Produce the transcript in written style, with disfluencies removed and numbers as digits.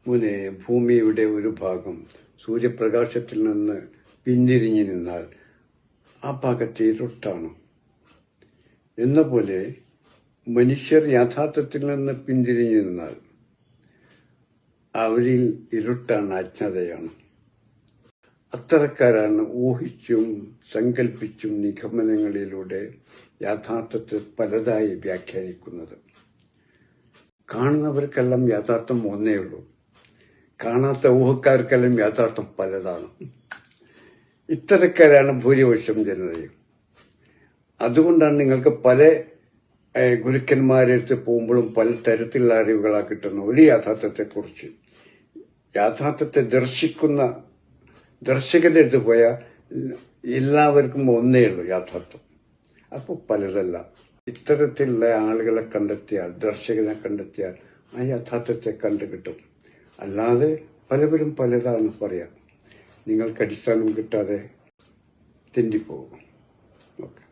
മുനെ ഭൂമിയുടെ ഒരു ഭാഗം സൂര്യപ്രകാശത്തിൽ നിന്ന് പിന്തിരിഞ്ഞു നിന്നാൽ ആ ഭാഗത്ത് ഇരുട്ടാണ്. എന്ന പോലെ മനുഷ്യർ യാഥാർത്ഥ്യത്തിൽ നിന്ന് പിന്തിരിഞ്ഞു നിന്നാൽ അവരിൽ ഇരുട്ടാണ്, അജ്ഞതയാണ്. അത്തരക്കാരാണ് ഊഹിച്ചും സങ്കല്പിച്ചും നിഗമനങ്ങളിലൂടെ യാഥാർത്ഥ്യത്തെ പലതായി വ്യാഖ്യാനിക്കുന്നത്. കാണുന്നവർക്കെല്ലാം യാഥാർത്ഥ്യം ഒന്നേ ഉള്ളൂ, കാണാത്ത ഊഹക്കാർക്കെല്ലാം യാഥാർത്ഥ്യം പലതാണ്. ഇത്തരക്കാരാണ് ഭൂരിപക്ഷം ജനതയും. അതുകൊണ്ടാണ് നിങ്ങൾക്ക് പല ഗുരുക്കന്മാരെ അടുത്ത് പോകുമ്പോഴും പല തരത്തിലുള്ള അറിവുകളാണ് കിട്ടുന്നത്. ഒരു യാഥാർത്ഥ്യത്തെക്കുറിച്ച് യാഥാർത്ഥ്യത്തെ ദർശിക്കുന്ന ദർശകന്റെ അടുത്ത് പോയാൽ എല്ലാവർക്കും ഒന്നേ ഉള്ളൂ യാഥാർത്ഥ്യം. അപ്പോൾ പലതല്ല. ഇത്തരത്തിലുള്ള ആളുകളെ കണ്ടെത്തിയാൽ, ദർശകനെ കണ്ടെത്തിയാൽ ആ യാഥാർത്ഥ്യത്തെ കണ്ടു കിട്ടും. അല്ലാതെ പലവരും പലതാണ് പറയാം. നിങ്ങൾക്ക് അടിസ്ഥാനം കിട്ടാതെ തെണ്ടിപ്പോകും. ഓക്കെ.